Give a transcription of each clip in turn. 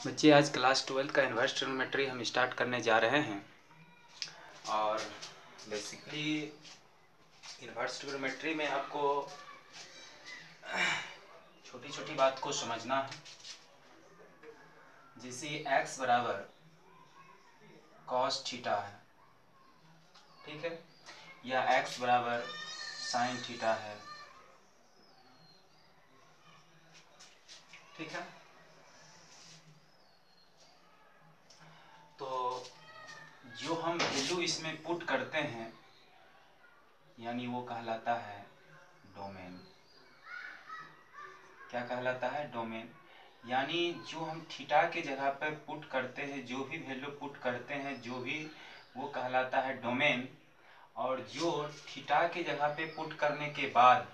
बच्चे आज क्लास 12 का इन्वर्स ट्रिग्नोमेट्री हम स्टार्ट करने जा रहे हैं। और बेसिकली इन्वर्स ट्रिग्नोमेट्री में आपको छोटी छोटी बात को समझना है। जैसे x बराबर कॉस थीटा है, ठीक है, या x बराबर साइन थीटा है, ठीक है। तो जो हम वैल्यू इसमें पुट करते हैं यानी वो कहलाता है डोमेन। क्या कहलाता है? डोमेन। यानी जो हम थीटा के जगह पर पुट करते हैं, जो भी वैल्यू पुट करते हैं, जो भी वो कहलाता है डोमेन। और जो थीटा के जगह पे पुट करने के बाद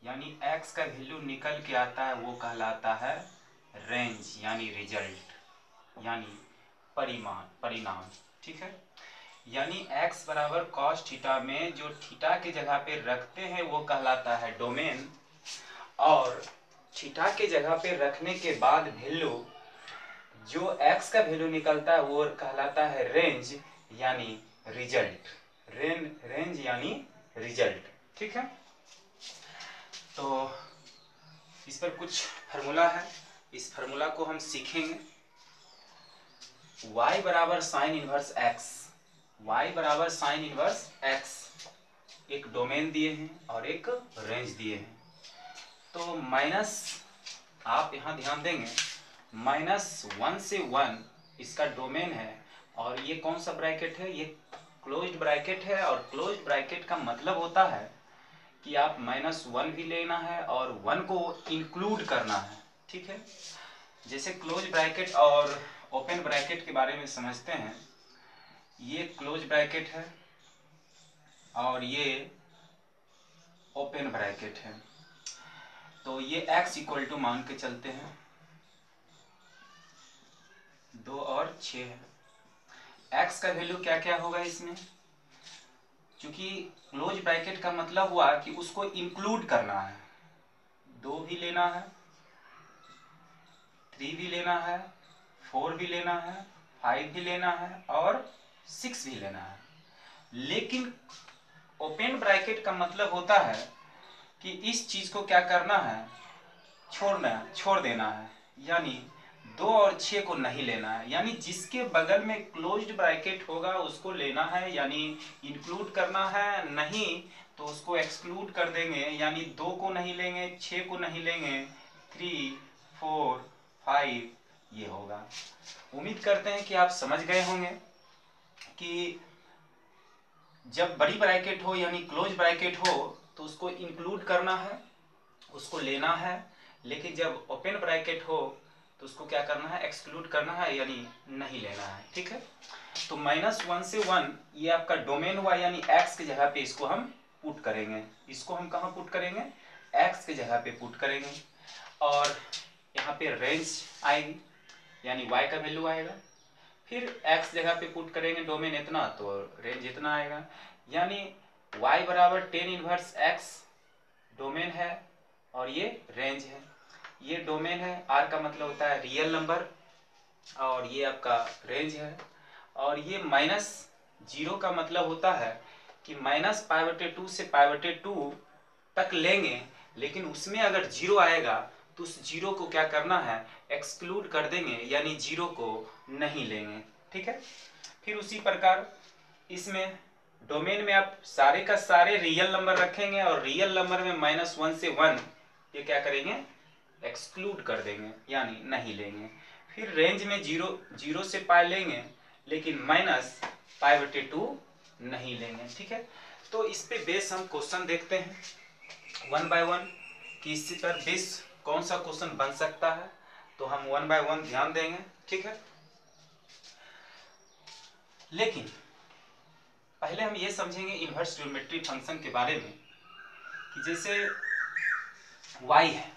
यानी x का वैल्यू निकल के आता है वो कहलाता है रेंज यानी रिजल्ट यानी परिणाम, ठीक है। यानी x बराबर कॉस थीटा में जो थीटा के जगह पे रखते हैं वो कहलाता है डोमेन, और थीटा के जगह पे रखने के बाद वैल्यू जो x का वैल्यू निकलता है वो कहलाता है रेंज यानी रिजल्ट। रेंज यानी रिजल्ट, ठीक है। तो इस पर कुछ फार्मूला है, इस फार्मूला को हम सीखेंगे। y बराबर साइन इनवर्स x, y बराबर साइन इनवर्स x एक डोमेन दिए हैं और एक रेंज दिए हैं। तो माइनस, आप यहाँ ध्यान देंगे, -1 से 1 इसका डोमेन है। और ये कौन सा ब्रैकेट है? ये क्लोज्ड ब्रैकेट है। और क्लोज्ड ब्रैकेट का मतलब होता है कि आप -1 भी लेना है और 1 को इंक्लूड करना है, ठीक है। जैसे क्लोज ब्रैकेट और ओपन ब्रैकेट के बारे में समझते हैं। ये क्लोज ब्रैकेट है और ये ओपन ब्रैकेट है। तो ये x इक्वल टू मान के चलते हैं 2 और 6 है। x का वैल्यू क्या क्या होगा इसमें? क्योंकि क्लोज ब्रैकेट का मतलब हुआ कि उसको इंक्लूड करना है। 2 भी लेना है, 3 भी लेना है, 4 भी लेना है, 5 भी लेना है और 6 भी लेना है। लेकिन ओपन ब्रैकेट का मतलब होता है कि इस चीज को क्या करना है? छोड़ देना है। यानी 2 और 6 को नहीं लेना है। यानी जिसके बगल में क्लोज्ड ब्रैकेट होगा उसको लेना है, यानी इंक्लूड करना है। नहीं तो उसको एक्सक्लूड कर देंगे, यानी 2 को नहीं लेंगे, 6 को नहीं लेंगे, 3, 4, 5 ये होगा। उम्मीद करते हैं कि आप समझ गए होंगे कि जब बड़ी ब्रैकेट हो यानी क्लोज ब्रैकेट हो तो उसको इंक्लूड करना है, उसको लेना है। लेकिन जब ओपन ब्रैकेट हो तो उसको क्या करना है? एक्सक्लूड करना है, यानी नहीं लेना है, ठीक है। तो -1 से 1 ये आपका डोमेन हुआ, यानी x की जगह पे इसको हम पुट करेंगे। इसको हम कहाँ पुट करेंगे? x की जगह पे पुट करेंगे। और यहाँ पे रेंज आएगी यानी y का वैल्यू आएगा। फिर x जगह पे पुट करेंगे डोमेन इतना, तो रेंज इतना आएगा। यानी y बराबर tan इनवर्स x डोमेन है और ये रेंज है। ये डोमेन है, r का मतलब होता है रियल नंबर, और ये आपका रेंज है। और ये -0 का मतलब होता है कि -π/2 से π/2 तक लेंगे, लेकिन उसमें अगर 0 आएगा तो उस 0 को क्या करना है? एक्सक्लूड कर देंगे, यानी 0 को नहीं लेंगे, ठीक है। फिर उसी प्रकार इसमें डोमेन में आप सारे का सारे रियल नंबर रखेंगे और रियल नंबर में -1 से 1 ये क्या करेंगे? एक्सक्लूड कर देंगे, यानी नहीं लेंगे। फिर रेंज में 0 से पाई लेंगे, लेकिन -π/2 नहीं लेंगे, ठीक है। तो इस पे बेस हम क्वेश्चन देखते हैं 1 बाय 1 कि इस पर बेस कौन सा क्वेश्चन बन सकता है। तो हम 1 बाय 1 ध्यान देंगे, ठीक है। लेकिन पहले हम ये समझेंगे इन्वर्स ट्रिग्नोमेट्री फंक्शन के बारे में कि जैसे y है,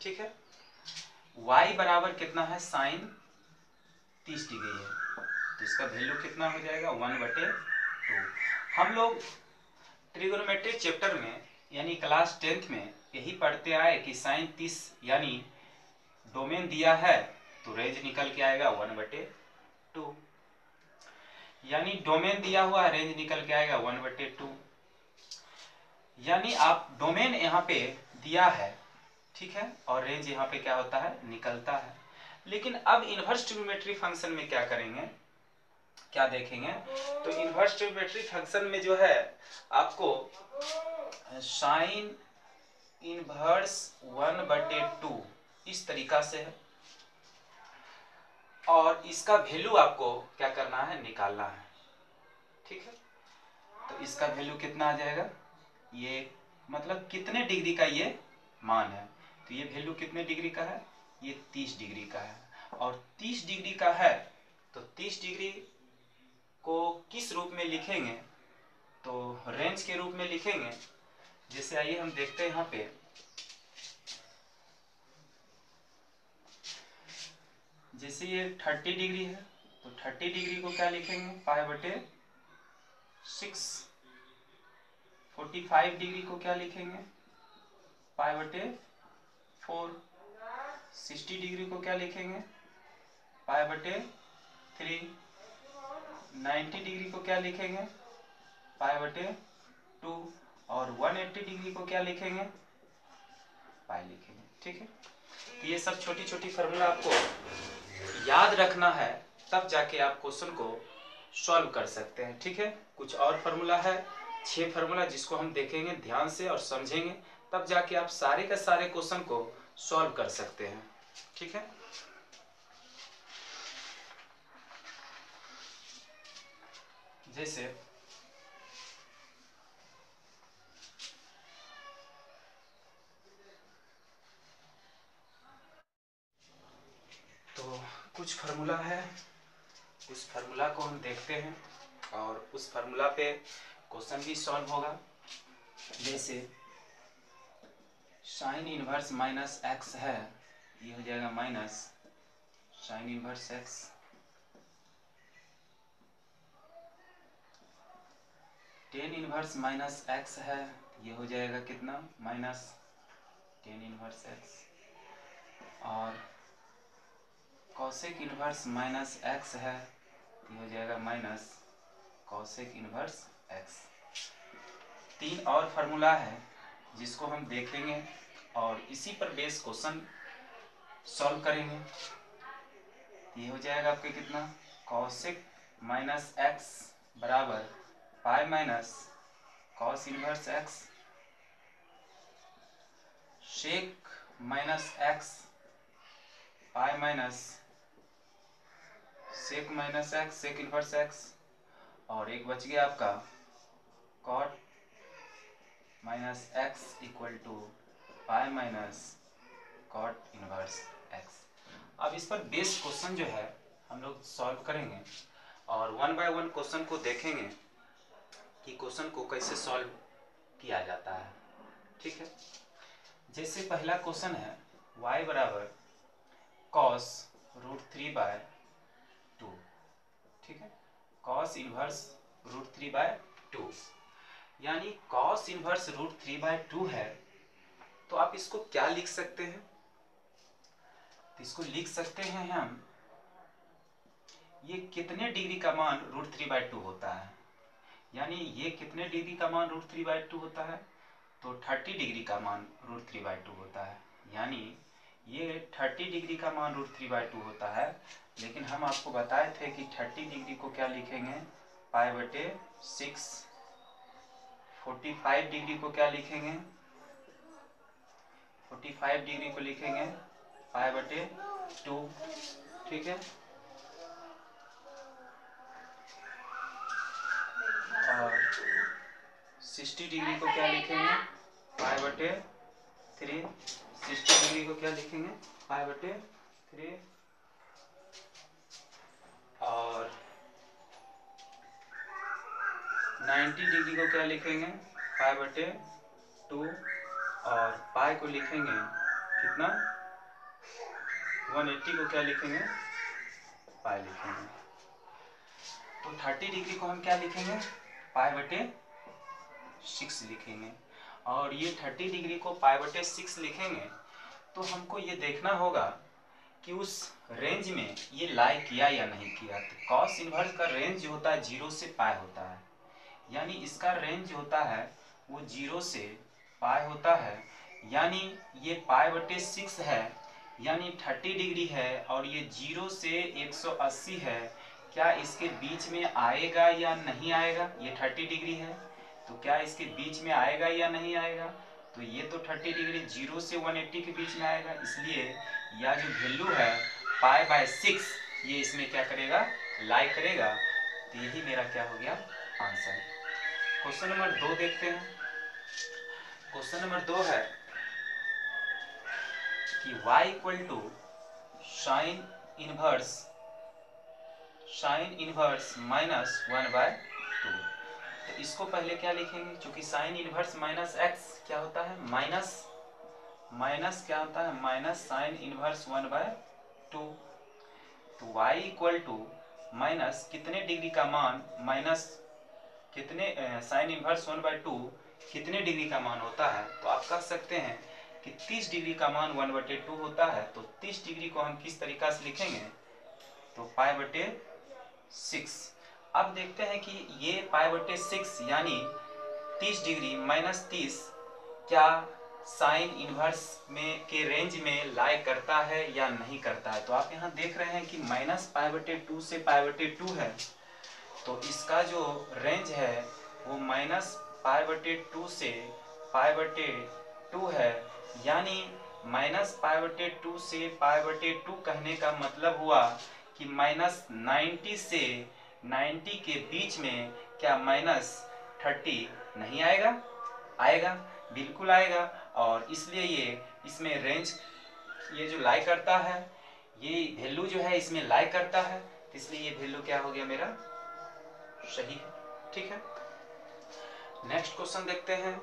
ठीक है। y बराबर कितना है? साइन 30 डिग्री है, तो इसका वैल्यू कितना हो जाएगा? 1/2। हम लोग ट्रिग्नोमेट्री चैप्टर में यानी क्लास 10th में यही पढ़ते आए कि साइन 30 यानी डोमेन दिया है तो रेंज निकल के आएगा 1/2। यानी डोमेन दिया हुआ है, रेंज निकल के आएगा 1/2। यानी आप डोमेन यहाँ पे दिया है, ठीक है, और रेंज यहाँ पे क्या होता है, निकलता है। लेकिन अब इन्वर्स ट्रिग्नोमेट्री फंक्शन में क्या करेंगे, क्या देखेंगे, तो इन्वर्स ट्रिग्नोमेट्री फंक्शन में जो है आपको साइन इनवर्स 1/2 इस तरीका से है, और इसका वैल्यू आपको क्या करना है, निकालना है, ठीक है। तो इसका वैल्यू कितना आ जाएगा, ये मतलब कितने डिग्री का ये मान है, तो ये वैल्यू कितने डिग्री का है, ये 30 डिग्री का है। और 30 डिग्री का है तो 30 डिग्री को किस रूप में लिखेंगे, तो रेंज के रूप में लिखेंगे। जैसे आइए हम देखते हैं यहाँ पे, जैसे ये 30 डिग्री है तो 30 डिग्री को क्या लिखेंगे, π/6। 45 डिग्री को क्या लिखेंगे, π/4। 60 डिग्री को क्या लिखेंगे, π/3। 90 डिग्री को क्या लिखेंगे, π/2। और 180 डिग्री को क्या लिखेंगे, पाई लिखेंगे, ठीक है। तो ये सब छोटी छोटी फार्मूला आपको याद रखना है, तब जाके आप क्वेश्चन को सॉल्व कर सकते हैं, ठीक है। कुछ और फार्मूला है, 6 फार्मूला, जिसको हम देखेंगे ध्यान से और समझेंगे, तब जाके आप सारे के सारे क्वेश्चन को सॉल्व कर सकते हैं, ठीक है। जैसे तो कुछ फार्मूला है, उस फार्मूला को हम देखते हैं और उस फार्मूला पे क्वेश्चन भी सॉल्व होगा। जैसे साइन इनवर्स माइनस एक्स है, ये हो जाएगा minus sine inverse x. Tan inverse minus x है, ये हो जाएगा कितना, माइनस टेन इनवर्स एक्स। और कॉसेक इनवर्स माइनस एक्स है, ये हो जाएगा माइनस कॉसेक इनवर्स एक्स। 3 और फार्मूला है जिसको हम देखेंगे और इसी पर बेस क्वेश्चन सॉल्व करेंगे। ये हो जाएगा आपके कितना, कॉसेक माइनस एक्स बराबर pi minus cos inverse x, sec minus x pi minus sec minus x sec inverse x. और एक बच गया आपका cot minus x equal to pi minus cot inverse x. अब इस पर बेस क्वेश्चन जो है हम लोग सॉल्व करेंगे और 1 बाय 1 क्वेश्चन को देखेंगे कि क्वेश्चन को कैसे सॉल्व किया जाता है, ठीक है। जैसे पहला क्वेश्चन है y बराबर cos √3/2, ठीक है, cos इनवर्स √3/2, यानी cos इनवर्स √3/2 है। तो आप इसको क्या लिख सकते हैं, तो इसको लिख सकते हैं हम, ये कितने डिग्री का मान √3/2 होता है, यानी ये कितने डिग्री का मान √3/2 होता है, तो 30 डिग्री का मान √3/2 होता है। यानी ये 30 डिग्री का मान √3/2 होता है। लेकिन हम आपको बताए थे कि 30 डिग्री को क्या लिखेंगे, π/6। 45 डिग्री को क्या लिखेंगे, 45 डिग्री को लिखेंगे π/2, ठीक है। और 60 डिग्री को क्या लिखेंगे, π/3। 60 डिग्री को क्या लिखेंगे, π/3। और 90 डिग्री को क्या लिखेंगे, π/2। और पाई को लिखेंगे कितना, 180 को क्या लिखेंगे, पाई लिखेंगे। तो 30 डिग्री को हम क्या लिखेंगे, π/6 लिखेंगे। और ये 30 डिग्री को π/6 लिखेंगे तो हमको ये देखना होगा कि उस रेंज में ये लाई किया या नहीं किया। तो कॉस इनवर्स का रेंज जो होता है 0 से पाई होता है, यानी इसका रेंज जो होता है वो 0 से पाई होता है, यानी ये पाई/6 है, यानी 30 डिग्री है, और ये 0 से 180 है। क्या इसके बीच में आएगा या नहीं आएगा? ये 30 डिग्री है, तो क्या इसके बीच में आएगा या नहीं आएगा? तो ये तो 30 डिग्री 0 से 180 के बीच में आएगा, इसलिए यह जो वैल्यू है पाई/6 ये इसमें क्या करेगा? लाई करेगा। तो यही मेरा क्या हो गया? आंसर। क्वेश्चन नंबर 2 देखते हैं। क्वेश्चन नंबर 2 है कि y equal to sine inverse -1/2। तो इसको पहले क्या लिखेंगे? क्योंकि साइन इनवर्स माइनस एक्स क्या होता है? माइनस क्या होता है? Minus sign inverse 1/2। तो y इक्वल टू माइनस कितने डिग्री का मान, माइनस कितने साइन इनवर्स 1/2 कितने डिग्री का मान होता है? तो आप कह सकते हैं कि 30 डिग्री का मान 1/2 होता है। तो 30 डिग्री को हम किस तरीका से लिखेंगे? तो पाई/6। अब देखते हैं कि ये पाई/6 यानी 30 डिग्री -30 क्या साइन इनवर्स में के रेंज में लाई करता है या नहीं करता है? तो आप यहाँ देख रहे हैं कि -पाई/2 से पाई/2 है, तो इसका जो रेंज है वो -पाई/2 से पाई/2 है, यानी -पाई/2 से पाई/2 कहने का मतलब हुआ कि -90 से 90 के बीच में क्या -30 नहीं आएगा? आएगा, बिल्कुल आएगा। और इसलिए ये इसमें रेंज ये जो लाई करता है, ये वैल्यू जो है इसमें लाई करता है, इसलिए ये वैल्यू क्या हो गया मेरा? सही है। ठीक है, नेक्स्ट क्वेश्चन देखते हैं।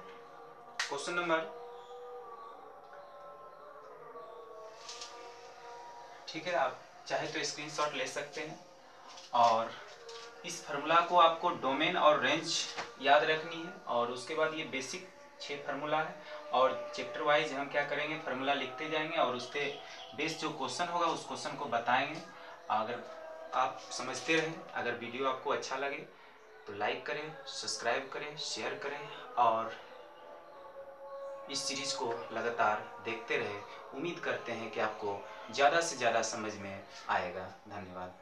क्वेश्चन नंबर, ठीक है, आप चाहे तो स्क्रीनशॉट ले सकते हैं, और इस फार्मूला को आपको डोमेन और रेंज याद रखनी है, और उसके बाद ये बेसिक 6 फार्मूला है, और चैप्टर वाइज हम क्या करेंगे? फार्मूला लिखते जाएंगे, और उस पर बेस्ड जो क्वेश्चन होगा उस क्वेश्चन को बताएंगे। अगर आप समझते रहें, अगर वीडियो आपको अच्छा लगे तो लाइक करें, सब्सक्राइब करें, शेयर करें, और इस सीरीज़ को लगातार देखते रहें। उम्मीद करते हैं कि आपको ज़्यादा से ज़्यादा समझ में आएगा। धन्यवाद।